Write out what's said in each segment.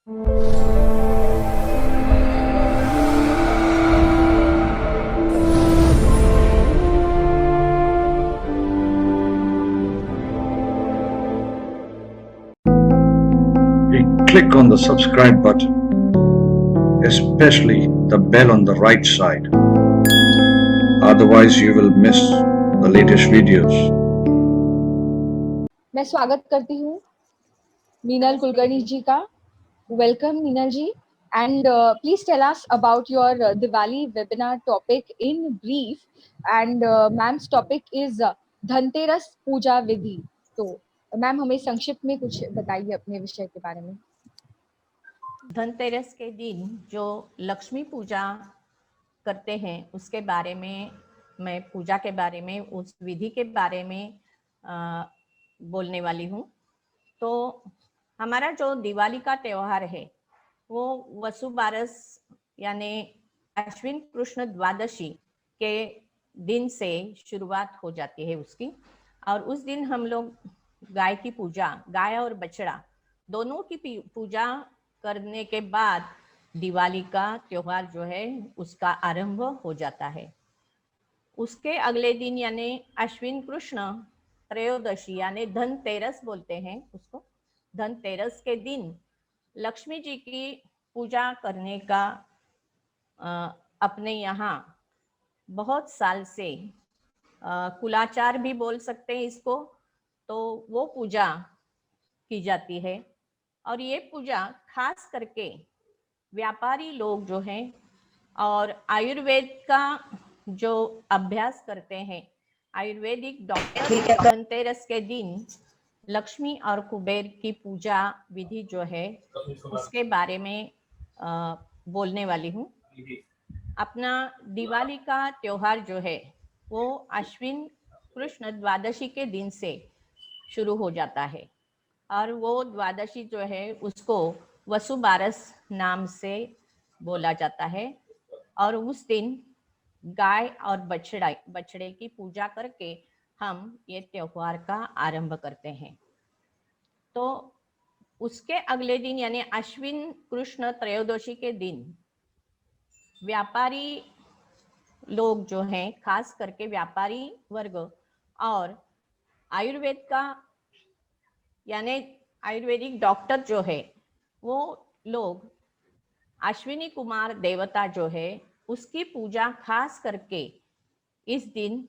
Click on the subscribe button, especially the bell on the right side. Otherwise, you will miss the latest videos. मैं स्वागत करती हूँ मीनल कुलकर्णी जी का. Welcome Meenal ji, and please tell us about your Diwali webinar topic in brief. And ma'am's topic is Dhanteras पूजा विधि. तो ma'am हमें संक्षिप्त में कुछ बताइए अपने विषय के बारे में. धनतेरस के दिन जो लक्ष्मी पूजा करते हैं उसके बारे में, मैं पूजा के बारे में, उस विधि के बारे में बोलने वाली हूँ. तो हमारा जो दिवाली का त्यौहार है वो वसुबारस यानी अश्विन कृष्ण द्वादशी के दिन से शुरुआत हो जाती है उसकी. और उस दिन हम लोग गाय की पूजा, गाय और बछड़ा दोनों की पूजा करने के बाद दिवाली का त्योहार जो है उसका आरंभ हो जाता है. उसके अगले दिन यानी अश्विन कृष्ण त्रयोदशी यानी धनतेरस बोलते हैं उसको, धनतेरस के दिन लक्ष्मी जी की पूजा करने का अपने यहाँ बहुत साल से कुलाचार भी बोल सकते हैं इसको, तो वो पूजा की जाती है. और ये पूजा खास करके व्यापारी लोग जो हैं और आयुर्वेद का जो अभ्यास करते हैं, आयुर्वेदिक डॉक्टर धनतेरस के दिन लक्ष्मी और कुबेर की पूजा विधि जो है उसके बारे में बोलने वाली हूँ. अपना दिवाली का त्योहार जो है वो अश्विन कृष्ण द्वादशी के दिन से शुरू हो जाता है. और वो द्वादशी जो है उसको वसुबारस नाम से बोला जाता है. और उस दिन गाय और बछड़े की पूजा करके हम ये त्योहार का आरंभ करते हैं. तो उसके अगले दिन यानी अश्विन कृष्ण त्रयोदशी के दिन व्यापारी लोग जो हैं, खास करके व्यापारी वर्ग और आयुर्वेद का यानी आयुर्वेदिक डॉक्टर जो है वो लोग अश्विनी कुमार देवता जो है उसकी पूजा खास करके इस दिन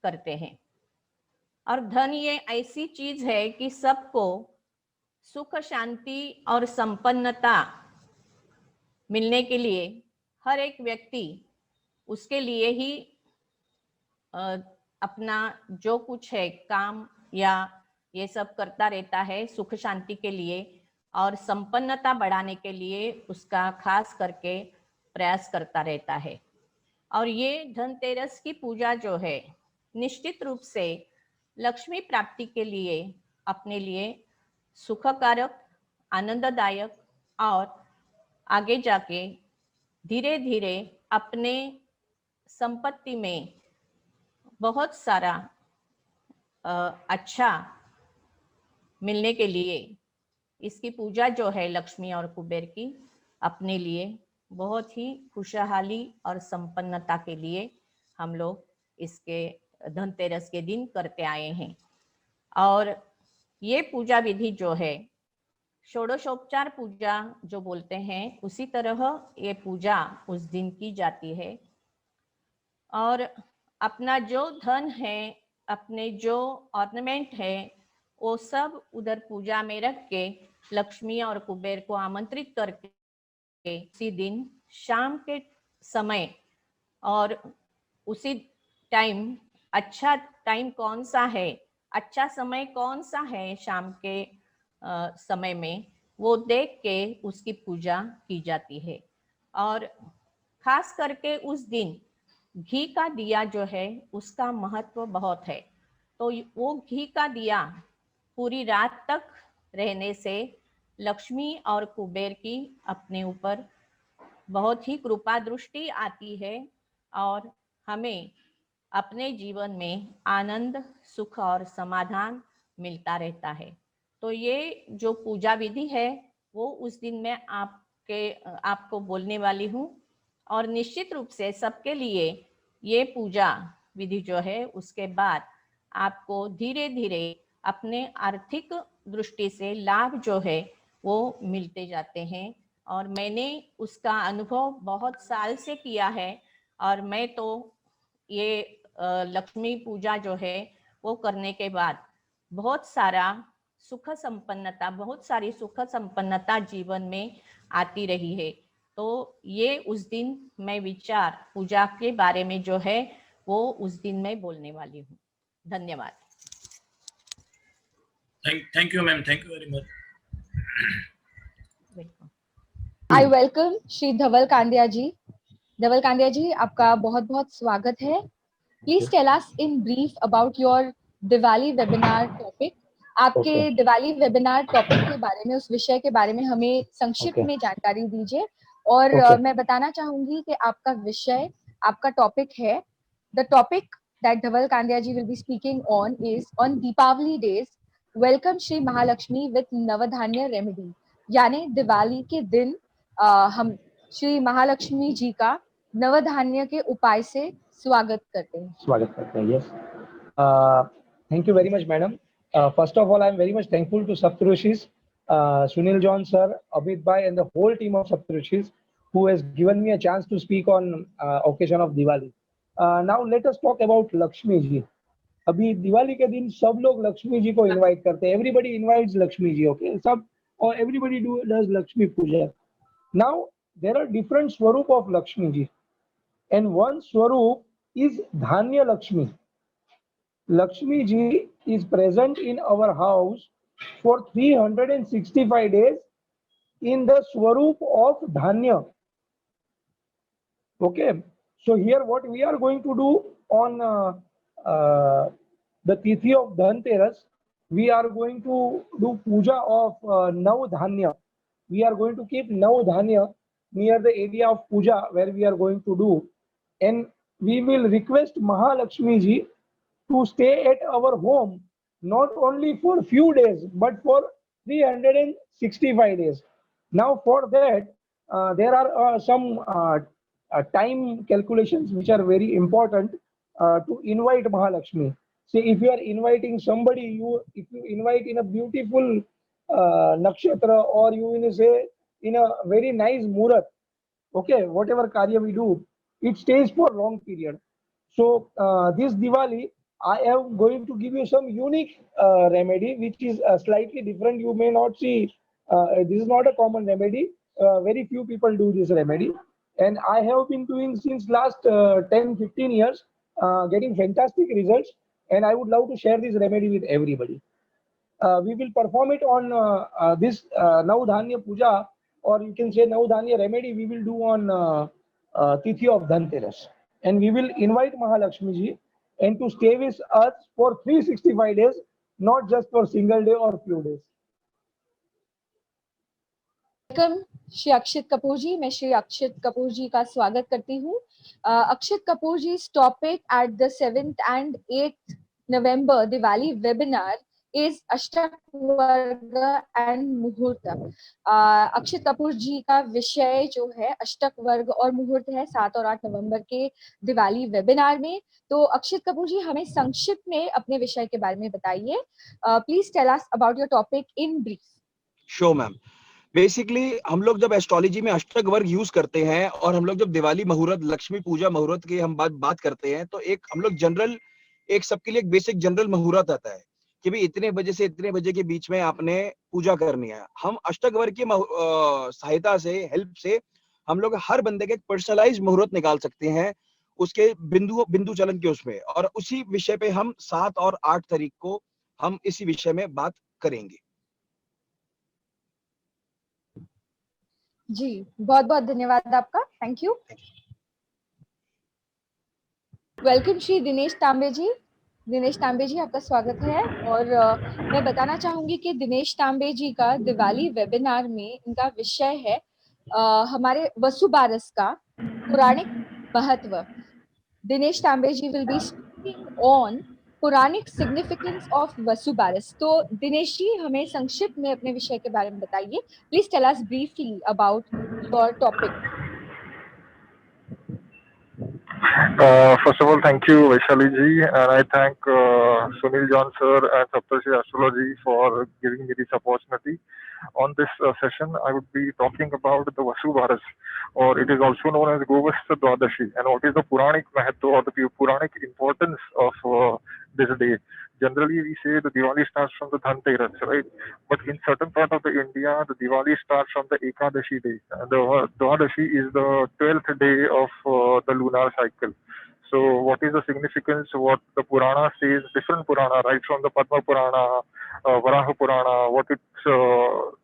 करते हैं. और धन ये ऐसी चीज है कि सबको सुख शांति और संपन्नता मिलने के लिए हर एक व्यक्ति उसके लिए ही अपना जो कुछ है काम या ये सब करता रहता है सुख शांति के लिए और संपन्नता बढ़ाने के लिए उसका खास करके प्रयास करता रहता है. और ये धनतेरस की पूजा जो है निश्चित रूप से लक्ष्मी प्राप्ति के लिए, अपने लिए सुखकारक, आनंददायक और आगे जाके धीरे धीरे अपने संपत्ति में बहुत सारा अच्छा मिलने के लिए इसकी पूजा जो है लक्ष्मी और कुबेर की अपने लिए बहुत ही खुशहाली और संपन्नता के लिए हम लोग इसके धनतेरस के दिन करते आए हैं. और ये पूजा विधि जो है षोडशोपचार पूजा जो बोलते हैं उसी तरह ये पूजा उस दिन की जाती है. और अपना जो धन है, अपने जो ऑर्नामेंट है वो सब उधर पूजा में रख के लक्ष्मी और कुबेर को आमंत्रित करके उसी दिन शाम के समय और उसी टाइम, अच्छा टाइम कौन सा है, अच्छा समय कौन सा है शाम के समय में, वो देख के उसकी पूजा की जाती है. और खास करके उस दिन घी का दिया जो है उसका महत्व बहुत है. तो वो घी का दिया पूरी रात तक रहने से लक्ष्मी और कुबेर की अपने ऊपर बहुत ही कृपा दृष्टि आती है और हमें अपने जीवन में आनंद, सुख और समाधान मिलता रहता है. तो ये जो पूजा विधि है वो उस दिन मैं आपको बोलने वाली हूँ। और निश्चित रूप से सबके लिए ये पूजा विधि जो है उसके बाद आपको धीरे धीरे अपने आर्थिक दृष्टि से लाभ जो है वो मिलते जाते हैं। और मैंने उसका अनुभव बहुत साल से किया है। और मैं तो ये लक्ष्मी पूजा जो है वो करने के बाद बहुत सारी सुख संपन्नता जीवन में आती रही है। तो ये उस दिन मैं विचार पूजा के बारे में जो है वो उस दिन मैं बोलने वाली हूँ। धन्यवाद। Thank you, ma'am. Thank you very much. I welcome Shri Dhaval Kandia ji. Dhaval Kandia ji, आपका बहुत बहुत स्वागत है। Please tell us in brief about your Diwali webinar topic. आपके दिवाली वेबिनार टॉपिक के बारे में, उस विषय के बारे में हमें संक्षिप्त में जानकारी दीजिए। और मैं बताना चाहूंगी कि आपका विषय, आपका टॉपिक है, the topic that Dhaval Kandia ji will be speaking on is on Deepawali days welcome Shri Mahalakshmi with Navdhanya remedy. यानी दिवाली के दिन हम श्री महालक्ष्मी जी का नवधान्य के उपाय से स्वागत करते हैं। Yes. Thank you very much, madam. First of all, I am very much thankful to Saptarishis, Sunil John sir, Abid Bhai, and the whole team of Saptarishis who has given me a chance to speak on occasion of Diwali. Now let us talk about Lakshmi ji. अभी दिवाली के दिन सब लोग लक्ष्मी जी को invite करते हैं. Everybody invites Lakshmi ji. Okay, सब और everybody does Lakshmi puja. Now there are different swaroop of Lakshmi ji, and one swarup is Dhanya Lakshmi. Lakshmi ji is present in our house for 365 days in the swarup of Dhanya. Okay, so here what we are going to do on the Tithi of Dhanteras, we are going to do puja of Nav Dhanya. We are going to keep Nav Dhanya near the area of puja where we are going to do, and we will request Mahalakshmi ji to stay at our home not only for few days but for 365 days. Now for that there are some time calculations which are very important to invite Mahalakshmi. Say if you are inviting somebody, if you invite in a beautiful nakshatra, or you will say in a very nice murat, okay, whatever karya we do, it stays for long period. So this Diwali, I am going to give you some unique remedy which is slightly different. You may not see, this is not a common remedy. Very few people do this remedy, and I have been doing since last 10-15 years, getting fantastic results, and I would love to share this remedy with everybody. We will perform it on this Navdhanya Puja, or you can say Navdhanya remedy we will do on Tithi of Dhanteras. And we will invite Mahalakshmi ji and to stay with us for 365 days, not just for single day or few days. Welcome Shri Akshit Kapoor ji. मैं श्री अक्षित कपूर जी का स्वागत करती हूँ। Akshit Kapoor ji topic at the 7th and 8th November Diwali webinar is Ashtak Varga and मुहूर्त। अक्षित कपूर जी का विषय जो है अष्टक वर्ग और मुहूर्त है 7 और 8 नवंबर के दिवाली वेबिनार में। तो अक्षित कपूर जी, हमें संक्षिप्त में अपने विषय के बारे में बताइए। Please tell us about your topic in brief. Sure ma'am. Basically हम लोग जब एस्ट्रोलॉजी में अष्टक वर्ग यूज करते हैं और हम लोग जब दिवाली मुहूर्त, लक्ष्मी पूजा मुहूर्त की हम बात करते हैं, तो एक हम लोग जनरल, एक सबके लिए एक बेसिक जनरल मुहूर्त आता है कि भाई इतने बजे से इतने बजे के बीच में आपने पूजा करनी है। हम अष्टक वर्ग की सहायता से, हेल्प से हम लोग हर बंदे के एक पर्सनलाइज मुहूर्त निकाल सकते हैं उसके बिंदु चलन के उसमें, और उसी विषय पे हम 7 और 8 तारीख को हम इसी विषय में बात करेंगे। जी, बहुत बहुत धन्यवाद आपका। Thank you. Welcome Shri Dinesh तांबे जी। दिनेश तांबे जी, आपका स्वागत है। और मैं बताना चाहूंगी कि दिनेश तांबे जी का दिवाली वेबिनार में इनका विषय है हमारे वसुबारस का पौराणिक महत्व। दिनेश तांबे जी विल बी स्पीकिंग ऑन पौराणिक सिग्निफिकेंस ऑफ वसुबारस। तो दिनेश जी हमें संक्षिप्त में अपने विषय के बारे में बताइए। Please tell us briefly about your topic. First of all, thank you, Vaishali ji, and I thank Sunil John sir and Saptarishis Astrology for giving me this opportunity. On this session, I would be talking about the vasubaras, or it is also known as Govastha Dwadashi, and what is the Puranic Mahatma or the Puranic importance of this day. Generally, we say the Diwali starts from the Dhanteras, right? But in certain part of the India, the Diwali starts from the Ekadashi day. And the Dwadashi is the 12th day of the lunar cycle. So, what is the significance? What the Purana says, different Purana, right from the Padma Purana, Varaha Purana, what it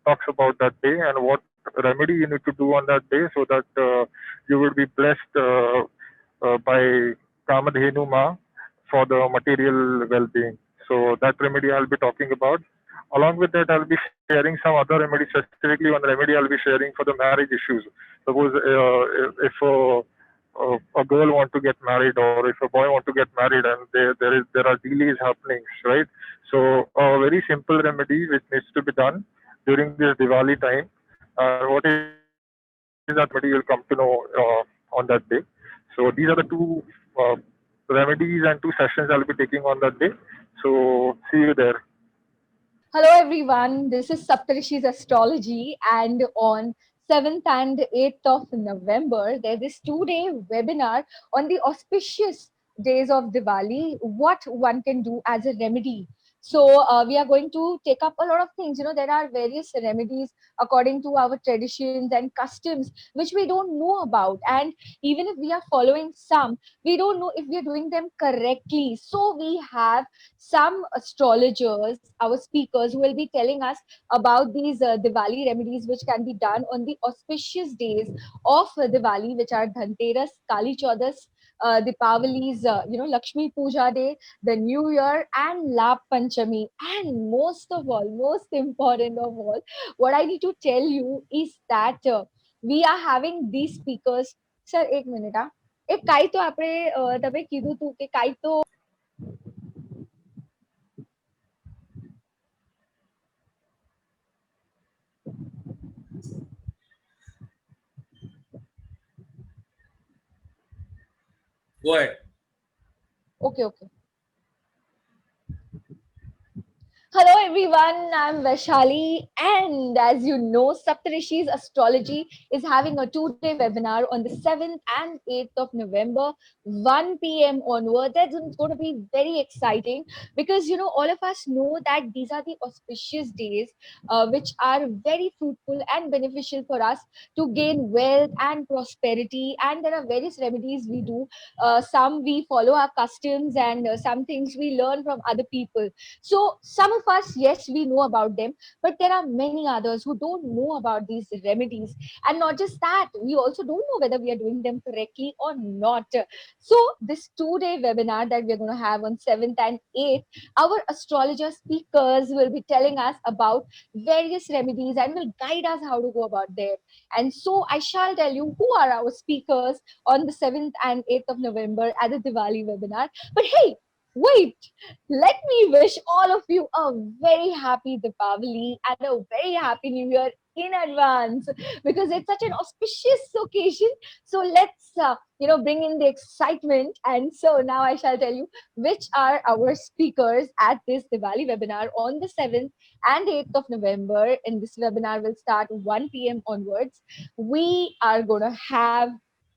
talks about that day, and what remedy you need to do on that day so that you will be blessed by Kamadhenu Ma for the material well-being. So that remedy I'll be talking about. Along with that, I'll be sharing some other remedies. Specifically on the remedy, I'll be sharing for the marriage issues. Suppose if a girl want to get married, or if a boy want to get married, and there are delays happening, right? So a very simple remedy which needs to be done during this Diwali time. What is that remedy? You'll come to know on that day. So these are the two remedies and two sessions I'll be taking on that day. So see you there. Hello everyone, this is Saptarishis Astrology, and on 7th and 8th of November, there's this 2-day webinar on the auspicious days of Diwali, what one can do as a remedy. So we are going to take up a lot of things. You know, there are various remedies according to our traditions and customs, which we don't know about. And even if we are following some, we don't know if we are doing them correctly. So we have some astrologers, our speakers, who will be telling us about these Diwali remedies which can be done on the auspicious days of Diwali, which are Dhanteras, Kaali Chaudas, Deepawali's, Lakshmi Pooja Day, the New Year, and Labh Panchami. And most of all, most important of all, what I need to tell you is that we are having these speakers. Sir, એક minute હા. એક કાંઈ તો આપણે તમે કીધું હતું કે કાંઈ તો Go ahead. okay. Hello everyone, I'm Vaishali, and as you know, Saptarishis Astrology is having a 2-day webinar on the 7th and 8th of November, 1 p.m. onward. That's going to be very exciting because all of us know that these are the auspicious days which are very fruitful and beneficial for us to gain wealth and prosperity. And there are various remedies we do. Some we follow our customs, and some things we learn from other people. So some of us, yes, we know about them, but there are many others who don't know about these remedies. And not just that, we also don't know whether we are doing them correctly or not. So this 2-day webinar that we're going to have on 7th and 8th, our astrologer speakers will be telling us about various remedies and will guide us how to go about them. And so I shall tell you who are our speakers on the 7th and 8th of November at the Diwali webinar. But hey, wait, let me wish all of you a very happy Deepawali and a very happy New Year in advance, because it's such an auspicious occasion. So let's bring in the excitement. And so now I shall tell you which are our speakers at this Diwali webinar on the 7th and 8th of November. And this webinar will start 1 p.m. onwards. We are going to have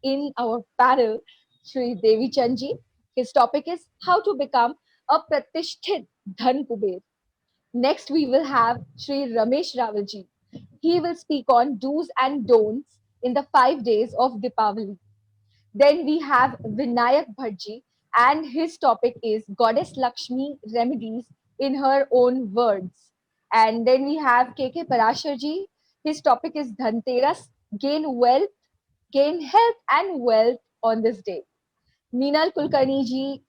in our panel Shri Devichand ji. His topic is how to become a pratisthit dhankuber. Next, we will have Shri Ramesh Raval ji. He will speak on do's and don'ts in the 5 days of Deepawali. Then we have Vinayak Bhatt ji, and his topic is Goddess Lakshmi remedies in her own words. And then we have K.K.Parashar ji. His topic is Dhanteras, gain health and wealth on this day. Meenal Kulkarni ji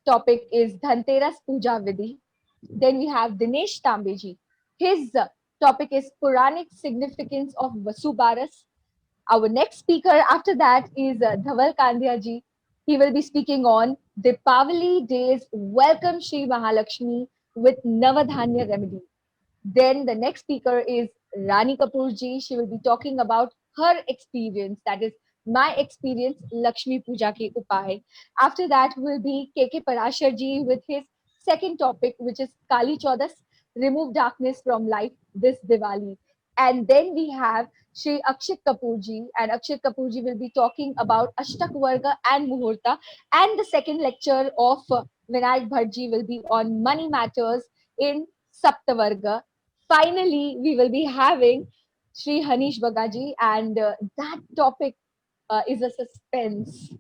topic is Dhanteras Puja Vidhi. Then we have Dinesh Tambe ji. His topic is Puranic significance of vasubaras. Our next speaker after that is Dhaval Kandhia ji. He will be speaking on Deepawali days. Welcome Shri Mahalakshmi with Navadhanya remedy. Then the next speaker is Rani Kapoor ji. She will be talking about her experience, that is my experience, Lakshmi Puja ke Upaaye. After that will be K.K.Parashar ji with his second topic, which is Kaali Chaudas, remove darkness from life this Diwali. And then we have Shri Akshit Kapoor ji, and Akshit Kapoor ji will be talking about Ashtak Varga and Muhurta. And the second lecture of Vinayak Bhatt ji will be on money matters in Saptavarga. Finally, we will be having Shri Hanish Bagga ji, and that topic is a suspense.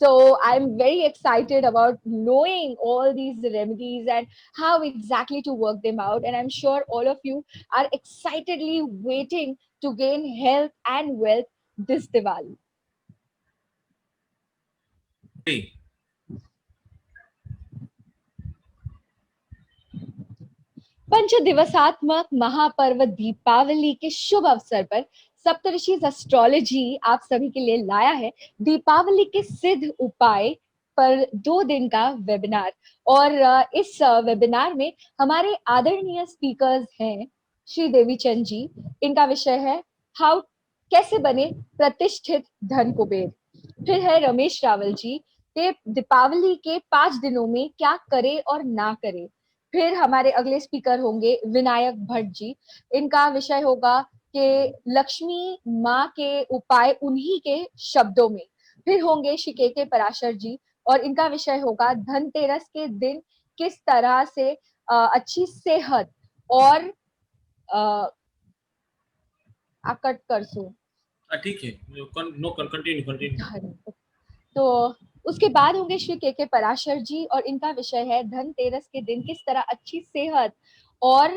So I'm very excited about knowing all these remedies and how exactly to work them out. And I'm sure all of you are excitedly waiting to gain health and wealth this Diwali. Hey, पंच दिवसात्मक महापर्व दीपावली के शुभ अवसर पर सप्तऋषि astrology आप सभी के लिए लाया है दीपावली के सिद्ध उपाय पर 2 दिन का वेबिनार। और इस वेबिनार में हमारे आदरणीय स्पीकर्स हैं श्री देवीचंद जी। इनका विषय है हाउ कैसे बने प्रतिष्ठित धन कुबेर। फिर है रमेश रावल जी के दीपावली के 5 दिनों में क्या करे और ना करे। फिर हमारे अगले स्पीकर होंगे विनायक भट्ट जी। इनका विषय होगा कि लक्ष्मी माँ के उपाय उन्हीं के शब्दों में। फिर होंगे श्री के पराशर जी और इनका विषय होगा धनतेरस के दिन किस तरह से अच्छी सेहत और आकट करसू ठीक है, नो कंटिन्यू। तो उसके बाद होंगे श्री के पराशर जी और इनका विषय है धनतेरस के दिन किस तरह अच्छी सेहत और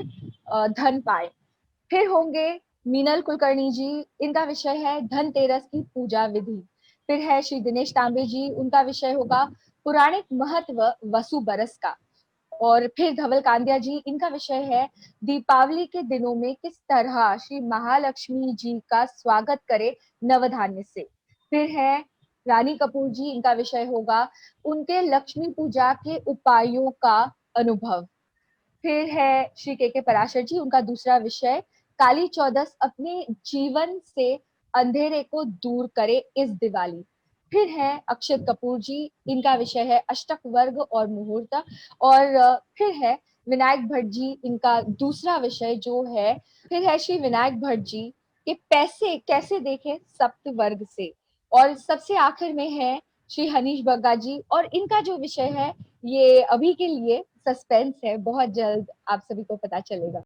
धन पाए। फिर होंगे मीनल कुलकर्णी जी। इनका विषय है धनतेरस की पूजा विधि। फिर है श्री दिनेश तांबे जी। उनका विषय होगा पौराणिक महत्व वसुबरस का। और फिर धवल कांदिया जी। इनका विषय है दीपावली के दिनों में किस तरह श्री महालक्ष्मी जी का स्वागत करे नवधान्य से। फिर है रानी कपूर जी। इनका विषय होगा उनके लक्ष्मी पूजा के उपायों का अनुभव। फिर है श्री के पराशर जी। उनका दूसरा विषय काली चौदस अपने जीवन से अंधेरे को दूर करे इस दिवाली। फिर है अक्षत कपूर जी। इनका विषय है अष्टक वर्ग और मुहूर्त। और फिर है विनायक भट्ट जी। इनका दूसरा विषय जो है फिर है श्री विनायक भट्ट जी के पैसे कैसे देखें सप्त वर्ग से। और सबसे आखिर में है श्री हनीश बग्गा जी और इनका जो विषय है ये अभी के लिए सस्पेंस है, बहुत जल्द आप सभी को पता चलेगा।